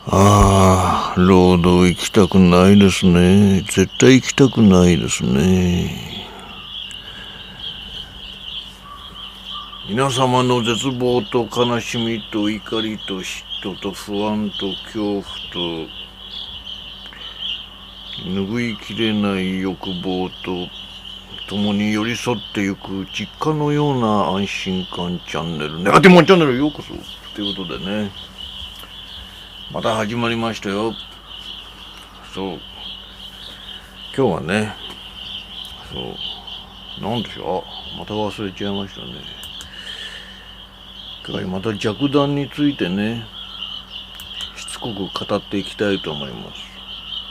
労働行きたくないですね。絶対行きたくないですね。皆様の絶望と悲しみと怒りと嫉妬と不安と恐怖と拭いきれない欲望と共に寄り添ってゆく実家のような安心感チャンネル、ネガティブマンチャンネルへようこそということでね、また始まりましたよ。そう、今日はね、なんでしょう、また忘れちゃいましたね。今日はまた弱弾についてね、しつこく語っていきたいと思います。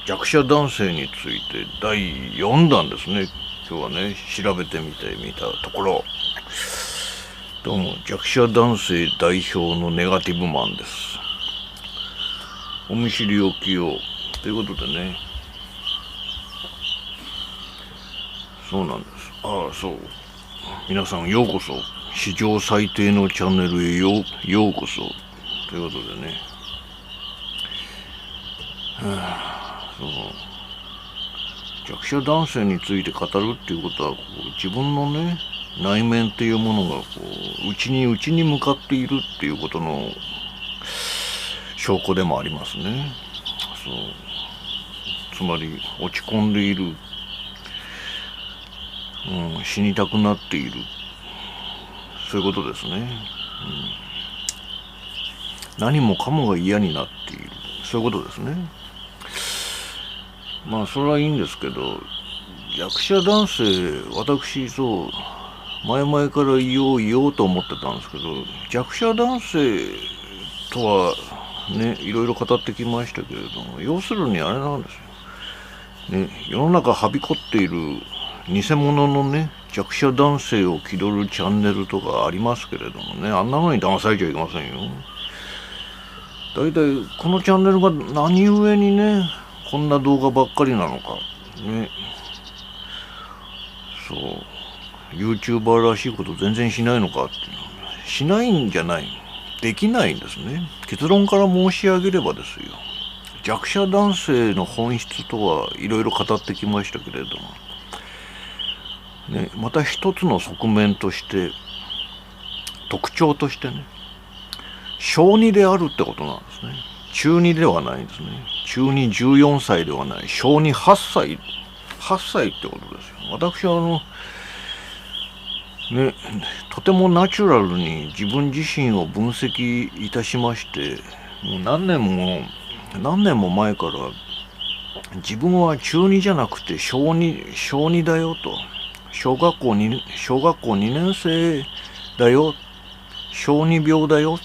弱者男性について第4弾ですね。今日はね、調べてみたところ、どうも弱者男性代表のネガティブマンです。お見知りおきをということでね、そうなんです。そう、皆さんようこそ史上最低のチャンネルへようこそということでね、弱者男性について語るっていうことは、自分のね、内面っていうものが内に向かっているっていうことの証拠でもありますね。つまり落ち込んでいる、死にたくなっている、そういうことですね。何もかもが嫌になっている、そういうことですね。まあそれはいいんですけど、弱者男性、私前々から言おうと思ってたんですけど、弱者男性とはね、いろいろ語ってきましたけれども、要するにあれなんですよ、ね、世の中はびこっている偽物のね、弱者男性を気取るチャンネルとかありますけれどもね、あんなのに騙されちゃいけませんよ。だいたいこのチャンネルが何故にね、こんな動画ばっかりなのかね。YouTuber らしいこと全然しないのかっていうの、しないんじゃない、できないんですね。結論から申し上げればですよ、弱者男性の本質とはいろいろ語ってきましたけれども、ね、また一つの側面として、特徴としてね、小2であるってことなんですね。中2ではないんですね。中2 14歳ではない、小2 8歳ってことですよ。私はとてもナチュラルに自分自身を分析いたしまして、もう何年も前から自分は中2じゃなくて小2だよと、小学校2年生だよ、小2病だよ、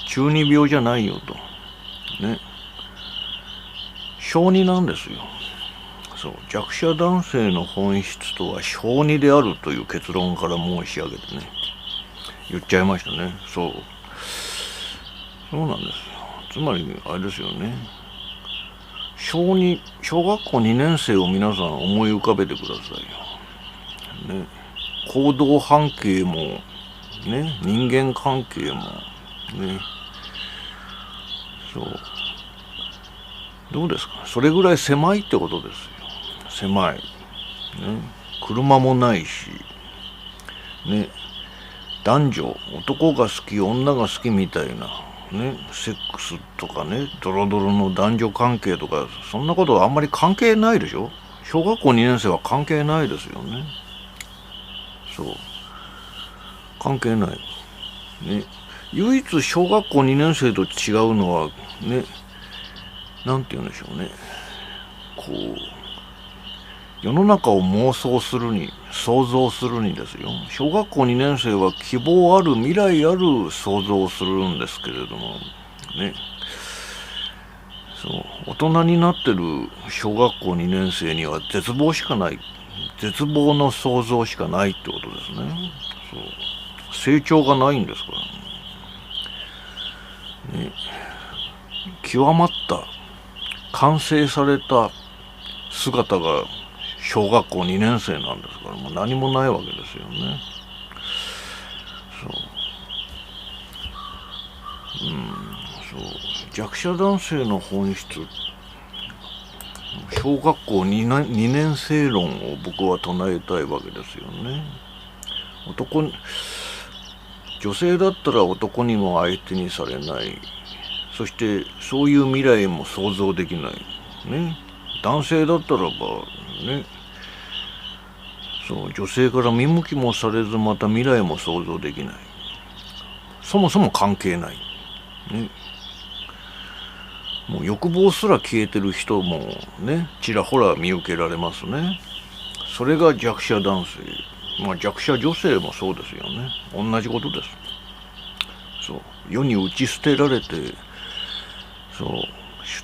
中2病じゃないよとね、小2なんですよ。弱者男性の本質とは小2であるという結論から申し上げてね、言っちゃいましたね。そうなんですよ。つまりあれですよね、小学校2年生を皆さん思い浮かべてくださいよ、ね、行動半径もね、人間関係もね、どうですか、それぐらい狭いってことですよ。狭い、ね、車もないしね、男女、男が好き女が好きみたいなね、セックスとかね、ドロドロの男女関係とか、そんなことはあんまり関係ないでしょ。小学校2年生は関係ないですよね。関係ないね。唯一小学校2年生と違うのはね、なんて言うんでしょうね、世の中を想像するにですよ。小学校2年生は希望ある、未来ある想像をするんですけれどもね、大人になってる小学校2年生には絶望しかない、絶望の想像しかないってことですね。成長がないんですからね。極まった完成された姿が小学校2年生なんですから、もう何もないわけですよね。弱者男性の本質、小学校2年生論を僕は唱えたいわけですよね。女性だったら男にも相手にされない、そしてそういう未来も想像できないね。男性だったらばね、そう女性から見向きもされず、また未来も想像できない、そもそも関係ないね。もう欲望すら消えてる人もね、ちらほら見受けられますね。それが弱者男性、弱者女性もそうですよね。同じことです。そう世に打ち捨てられて、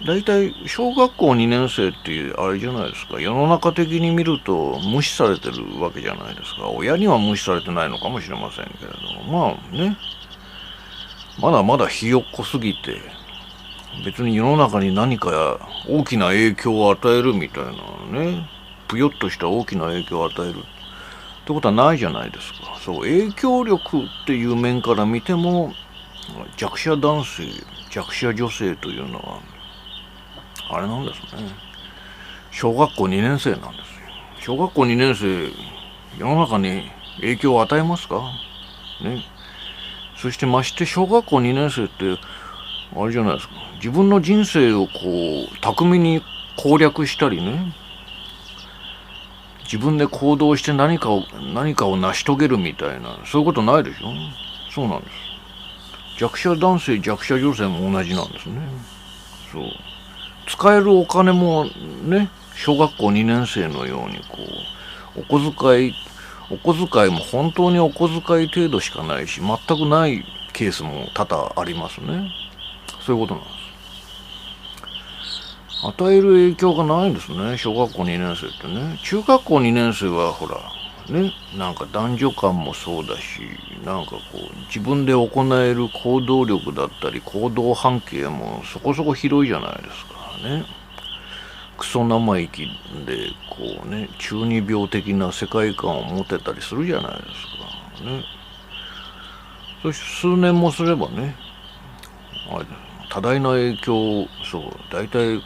大体小学校2年生ってあれじゃないですか。世の中的に見ると無視されてるわけじゃないですか。親には無視されてないのかもしれませんけれども、まだまだひよっこすぎて、別に世の中に何か大きな影響を与えるみたいなね、ぷよっとした大きな影響を与えるってことはないじゃないですか。そう影響力っていう面から見ても、弱者男性弱者女性というのはあれなんですね。小学校2年生なんですよ。小学校2年生、世の中に影響を与えますかね。そしてまして小学校2年生ってあれじゃないですか。自分の人生を巧みに攻略したりね、自分で行動して何かを成し遂げるみたいな、そういうことないでしょ。そうなんです。弱者男性弱者女性も同じなんですね。そう使えるお金もね、小学校2年生のようにお小遣いも本当にお小遣い程度しかないし、全くないケースも多々ありますね。そういうことなんです。与える影響がないんですね、小学校2年生ってね。中学校2年生はほらね、なんか男女間もそうだし、なんか自分で行える行動力だったり行動半径もそこそこ広いじゃないですかね。クソ生意気で中二病的な世界観を持てたりするじゃないですかね。そして数年もすればね、多大な影響、大体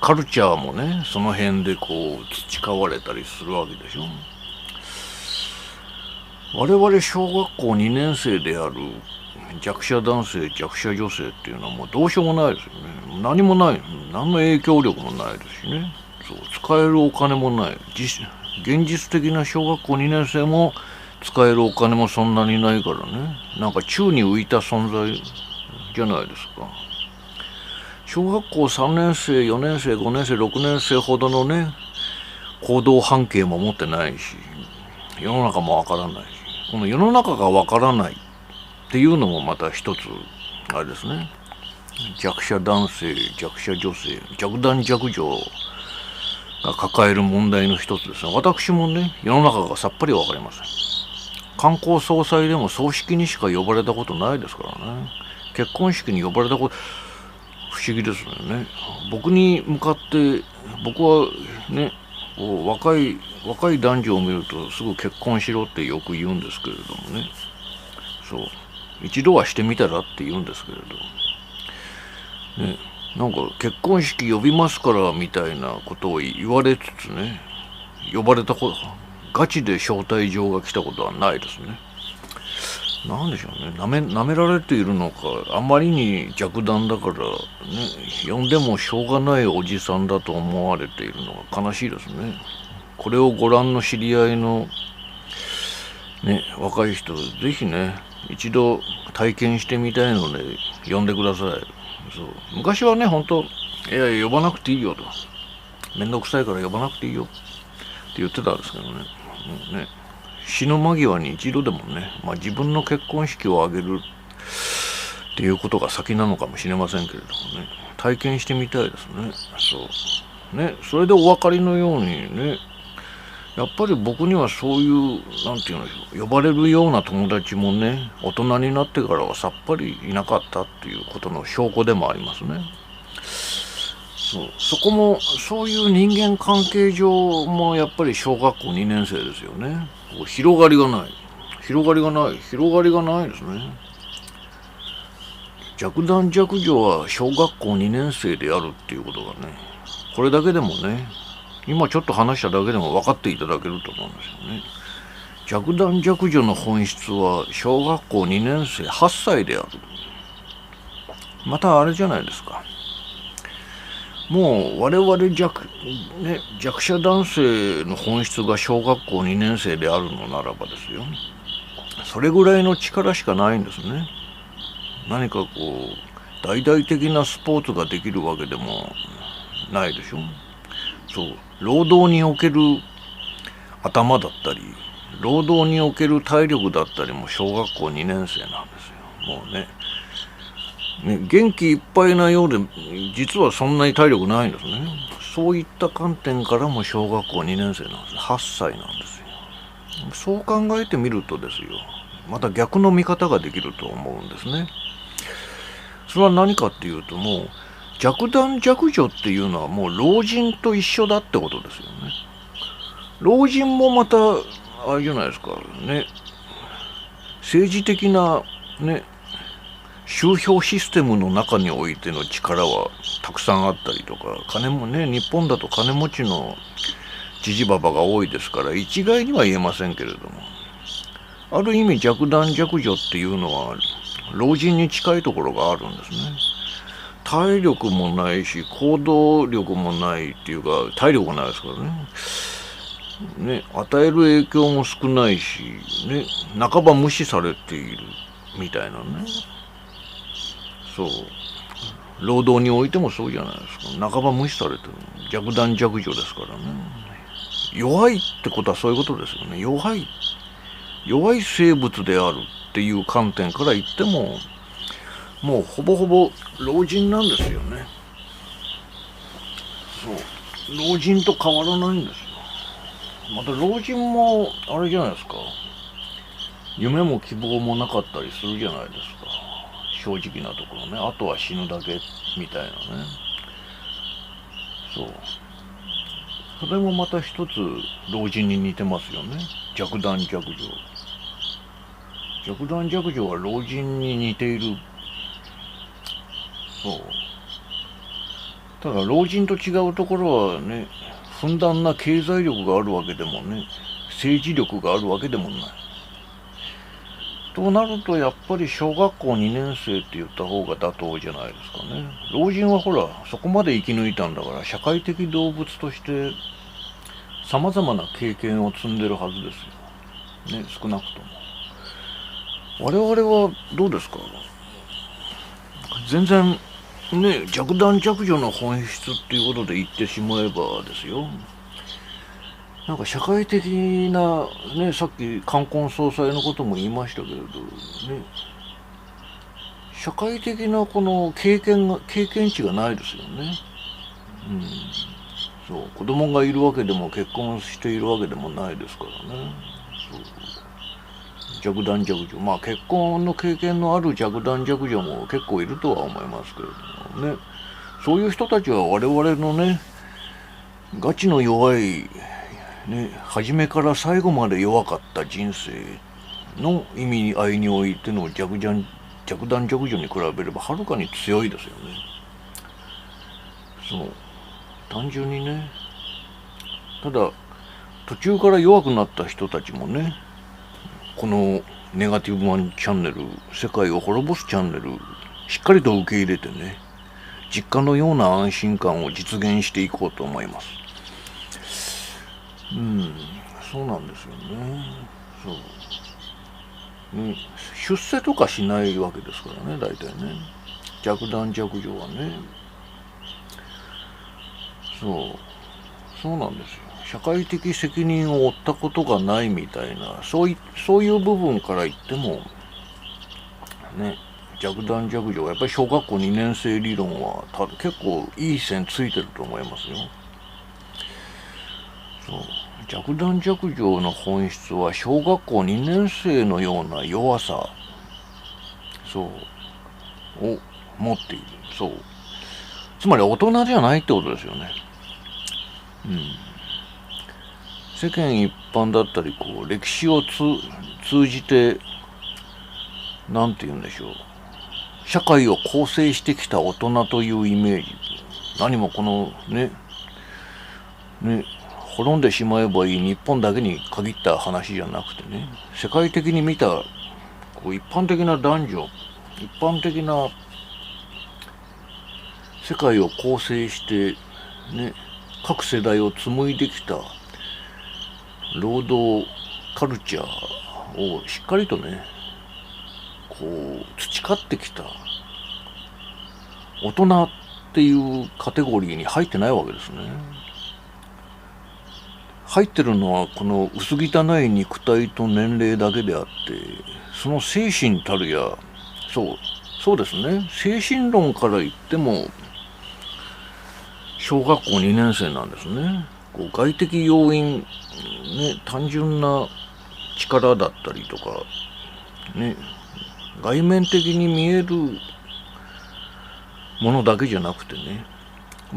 カルチャーもね、その辺で培われたりするわけでしょ。我々小学校2年生である弱者男性弱者女性っていうのはもうどうしようもないですよね。何もない、何の影響力もないですしね。使えるお金もない、現実的な小学校2年生も使えるお金もそんなにないからね、なんか宙に浮いた存在じゃないですか。小学校3年生4年生5年生6年生ほどのね、行動半径も持ってないし、世の中もわからないし、この世の中がわからないっていうのもまた一つあれですね。弱者男性弱者女性、弱男弱女が抱える問題の一つですね。私もね、世の中がさっぱりわかりません。観光総裁でも葬式にしか呼ばれたことないですからね。結婚式に呼ばれたこと不思議ですよね。僕に向かって僕はね、若い男女を見るとすぐ結婚しろってよく言うんですけれどもね。一度はしてみたらって言うんですけれどね、なんか結婚式呼びますからみたいなことを言われつつね、呼ばれたことガチで招待状が来たことはないですね。なんでしょうね、舐められているのか、あまりに弱弾だからね、呼んでもしょうがないおじさんだと思われているのが悲しいですね。これをご覧の知り合いのね、若い人、ぜひね、一度体験してみたいので呼んでください。昔はね、本当呼ばなくていいよと、めんどくさいから呼ばなくていいよって言ってたんですけどね。死ぬ間際に一度でもね、自分の結婚式を挙げるっていうことが先なのかもしれませんけれどもね、体験してみたいですね。それでお分かりのようにね、やっぱり僕にはそういうなんていうのでしょう、呼ばれるような友達もね、大人になってからはさっぱりいなかったっていうことの証拠でもありますね。そこもそういう人間関係上もやっぱり小学校2年生ですよね。広がりがないですね。弱弾弱女は小学校2年生であるっていうことがね、これだけでもね、今ちょっと話しただけでも分かっていただけると思うんですよね。弱弾弱女の本質は小学校2年生8歳である。またあれじゃないですか。もう我々弱者男性の本質が小学校2年生であるのならばですよ。それぐらいの力しかないんですね。何かこう大々的なスポーツができるわけでもないでしょ。そう、労働における頭だったり、労働における体力だったりも小学校2年生なんですよ。もうね、元気いっぱいなようで実はそんなに体力ないんですね。そういった観点からも小学校2年生なんです。8歳なんですよ。そう考えてみるとですよ、また逆の見方ができると思うんですね。それは何かっていうと、もう弱弾弱女っていうのはもう老人と一緒だってことですよね。老人もまたあれじゃないですかね、政治的なね収票システムの中においての力はたくさんあったりとか、金もね、日本だと金持ちのじじばばが多いですから一概には言えませんけれども、ある意味弱弾弱女っていうのは老人に近いところがあるんですね。体力もないし行動力もないっていうか、体力もないですからね。与える影響も少ないし、ね、半ば無視されているみたいなね。そう。労働においてもそうじゃないですか。半ば無視されてる。弱弾弱女ですからね。弱いってことはそういうことですよね。弱い生物であるっていう観点から言っても、もうほぼほぼ老人なんですよね。そう。老人と変わらないんですよ。また老人もあれじゃないですか。夢も希望もなかったりするじゃないですか。正直なところね。あとは死ぬだけみたいなね。そう。それもまた一つ老人に似てますよね。弱弾弱女。弱弾弱女は老人に似ている。そう。ただ老人と違うところはね、ふんだんな経済力があるわけでもね、政治力があるわけでもない。となるとやっぱり小学校2年生って言った方が妥当じゃないですかね。老人はほらそこまで生き抜いたんだから社会的動物として様々な経験を積んでるはずですよ。ね、少なくとも。我々はどうですか？全然ね、弱弾弱女の本質っていうことで言ってしまえばですよ。なんか社会的なね、さっき冠婚葬祭のことも言いましたけれどね、社会的なこの経験値がないですよね。そう、子供がいるわけでも結婚しているわけでもないですからね。そう、弱弾弱女、まあ結婚の経験のある弱弾弱女も結構いるとは思いますけれどもね。そういう人たちは我々のね、ガチの弱いね、初めから最後まで弱かった人生の意味合いにおいての弱弾弱女に比べればはるかに強いですよね。そう、単純にね。ただ途中から弱くなった人たちもね、このネガティブマンチャンネル、世界を滅ぼすチャンネルしっかりと受け入れてね、実家のような安心感を実現していこうと思います。そうなんですよね。そう。出世とかしないわけですからね、大体ね。弱弾弱女はね。そうなんですよ。社会的責任を負ったことがないみたいな、そういう部分から言っても、ね、弱弾弱女はやっぱり小学校2年生理論は結構いい線ついてると思いますよ。そう。弱弾弱女の本質は小学校2年生のような弱さ、を持っている。そう。つまり大人じゃないってことですよね。世間一般だったりこう歴史を通じてなんて言うんでしょう、社会を構成してきた大人というイメージ、何もこのね滅んでしまえばいい日本だけに限った話じゃなくてね、世界的に見たこう一般的な男女、一般的な世界を構成してね、各世代を紡いできた労働カルチャーをしっかりとね、こう培ってきた大人っていうカテゴリーに入ってないわけですね。入ってるのはこの薄汚い肉体と年齢だけであって、その精神たるや、そうですね、精神論から言っても小学校2年生なんですね。こう外的要因、ね、単純な力だったりとか、ね、外面的に見えるものだけじゃなくてね、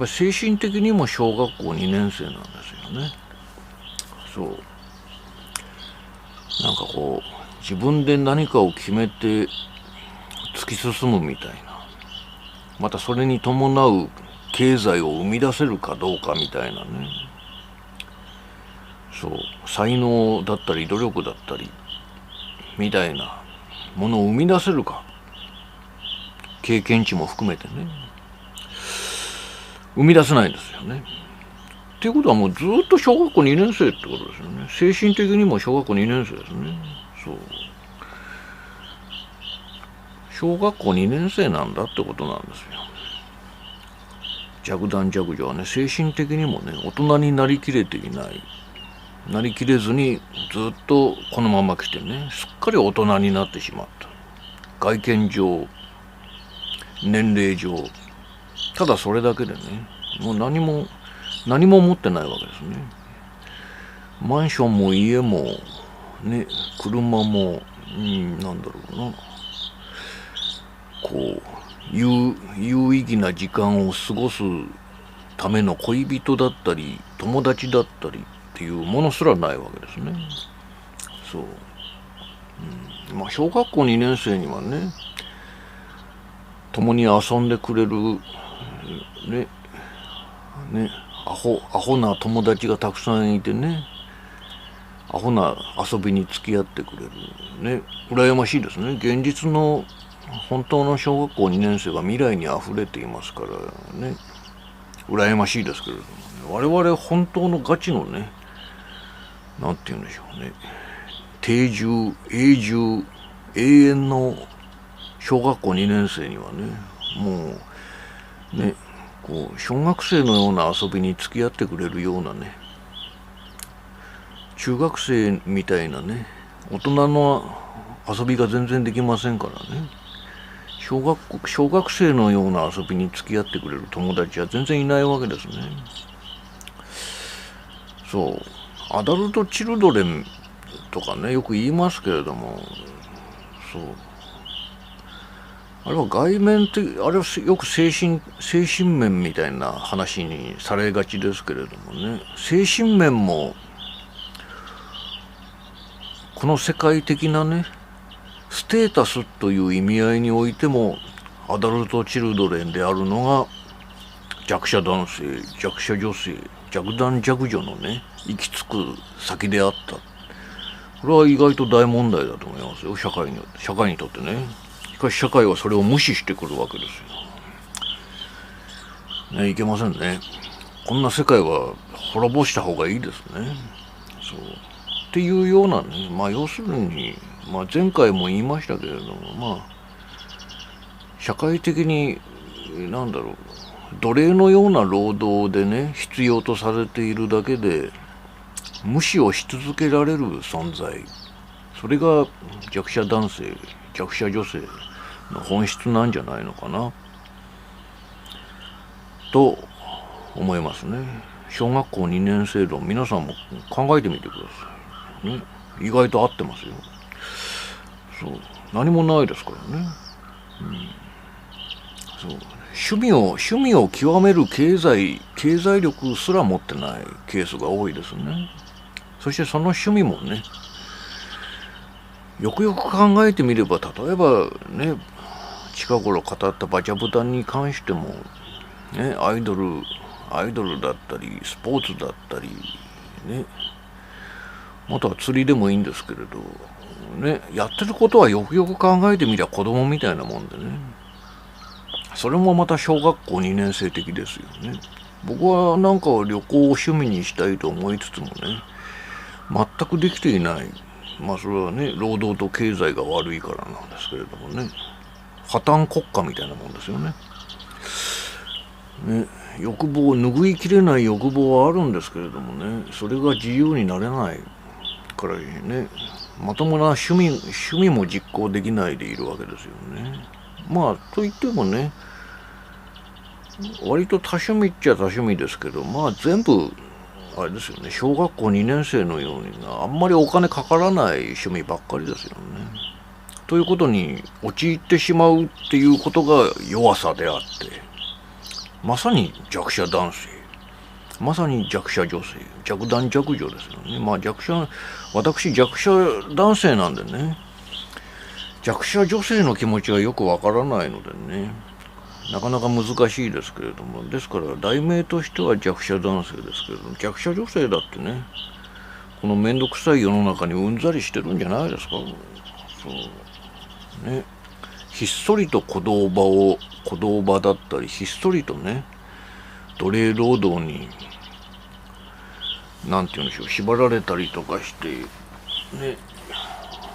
精神的にも小学校2年生なんですよね。そう。なんかこう、自分で何かを決めて突き進むみたいな。またそれに伴う経済を生み出せるかどうかみたいなね。そう。才能だったり努力だったり、みたいなものを生み出せるか。経験値も含めてね。生み出せないんですよね。っていうことはもうずっと小学校2年生ってことですよね。精神的にも小学校2年生ですね。そう。小学校2年生なんだってことなんですよ。弱男弱女はね、精神的にもね、大人になりきれていない。なりきれずにずっとこのまま来てね、すっかり大人になってしまった。外見上、年齢上、ただそれだけでね、もう何も持ってないわけですね。マンションも家もね、車も、なんだろうな、こう有意義な時間を過ごすための恋人だったり友達だったりっていうものすらないわけですね。そう、まあ小学校2年生にはね、共に遊んでくれるねアホな友達がたくさんいてね、アホな遊びに付き合ってくれるね、羨ましいですね。現実の本当の小学校2年生が未来にあふれていますからね、羨ましいですけれども、我々本当のガチのね、なんて言うんでしょうね、定住永住永遠の小学校2年生にはね、もうね、こう小学生のような遊びに付き合ってくれるようなね、中学生みたいなね、大人の遊びが全然できませんからね、小学生のような遊びに付き合ってくれる友達は全然いないわけですね。そう、アダルトチルドレンとかね、よく言いますけれども、そう、あれは外面って、あれはよく精神面みたいな話にされがちですけれどもね、精神面もこの世界的なね、ステータスという意味合いにおいてもアダルトチルドレンであるのが弱者男性、弱者女性、弱男弱女のね、行き着く先であった。これは意外と大問題だと思いますよ、社会にとってね。しかし社会はそれを無視してくるわけですよ。ね、いけませんね。こんな世界は滅ぼした方がいいですね。そうっていうようなね、まあ要するに、まあ前回も言いましたけれども、まあ社会的になんだろう、奴隷のような労働でね、必要とされているだけで無視をし続けられる存在、それが弱者男性、弱者女性の本質なんじゃないのかなと思いますね。小学校2年生論、皆さんも考えてみてください、ね、意外と合ってますよ。そう、何もないですからね。そう、趣味を極める経済力すら持ってないケースが多いですね。そしてその趣味もね、よくよく考えてみれば、例えばね、近頃語ったバチャブタに関してもね、アイドルだったりスポーツだったりね、または釣りでもいいんですけれどね、やってることはよくよく考えてみりゃ子供みたいなもんでね、それもまた小学校2年生的ですよね。僕はなんか旅行を趣味にしたいと思いつつもね、全くできていない。まあそれはね、労働と経済が悪いからなんですけれどもね、破綻国家みたいなもんですよね。ね、欲望、拭いきれない欲望はあるんですけれどもね、それが自由になれないからね、まともな趣味も実行できないでいるわけですよね。まあといってもね、割と多趣味っちゃ多趣味ですけど、まあ全部あれですよね、小学校2年生のようにあんまりお金かからない趣味ばっかりですよね。ということに陥ってしまうっていうことが弱さであって、まさに弱者男性、まさに弱者女性、弱男弱女ですよね。まあ私弱者男性なんでね、弱者女性の気持ちがよくわからないのでね、なかなか難しいですけれども、ですから題名としては弱者男性ですけれども、弱者女性だってね、このめんどくさい世の中にうんざりしてるんじゃないですか。そうね、ひっそりと鼓動場だったり、ひっそりとね、奴隷労働になんて言うんでしょう、縛られたりとかしてね、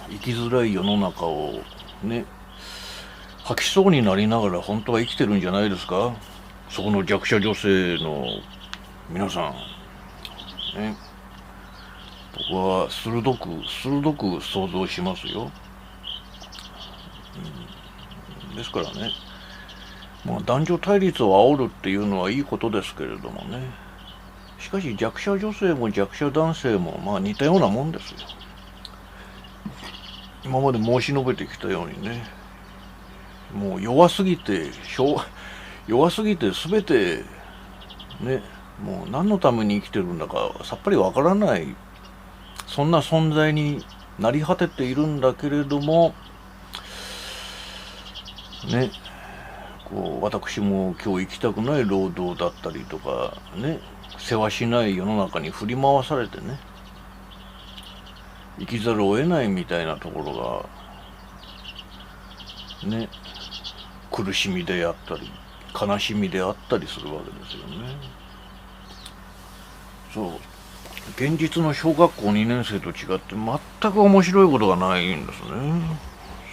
生きづらい世の中をね、吐きそうになりながら本当は生きてるんじゃないですか、そこの弱者女性の皆さんね。僕は鋭く想像しますよ。ですからね、まあ、男女対立を煽るっていうのはいいことですけれどもね、しかし弱者女性も弱者男性もまあ似たようなもんですよ。今まで申し述べてきたようにね、もう弱すぎて全てね、もう何のために生きてるんだかさっぱりわからない、そんな存在になり果てているんだけれどもね、こう私も今日行きたくない労働だったりとかね、世話しない世の中に振り回されてね、生きざるを得ないみたいなところがね、苦しみであったり悲しみであったりするわけですよね。そう、現実の小学校2年生と違って全く面白いことがないんですね。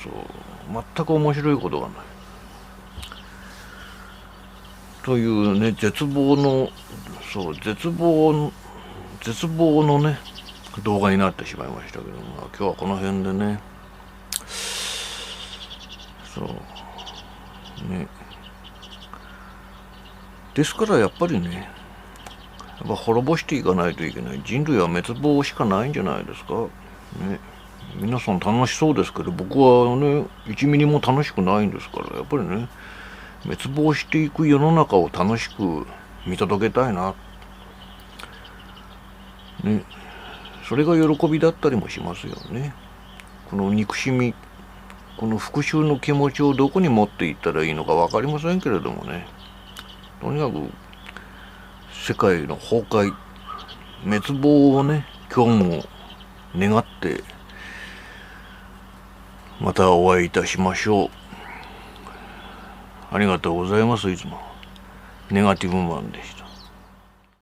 そう、全く面白いことがないというね、絶望のね動画になってしまいましたけども、今日はこの辺でね、そうね、ですからやっぱりね、滅ぼしていかないといけない、人類は滅亡しかないんじゃないですかね。皆さん楽しそうですけど、僕はね1ミリも楽しくないんですから、やっぱりね、滅亡していく世の中を楽しく見届けたいなね、それが喜びだったりもしますよね。この憎しみ、この復讐の気持ちをどこに持っていったらいいのか分かりませんけれどもね、とにかく世界の崩壊、滅亡をね、今日も願ってまたお会いいたしましょう。ありがとうございます。いつもネガティブマンでした。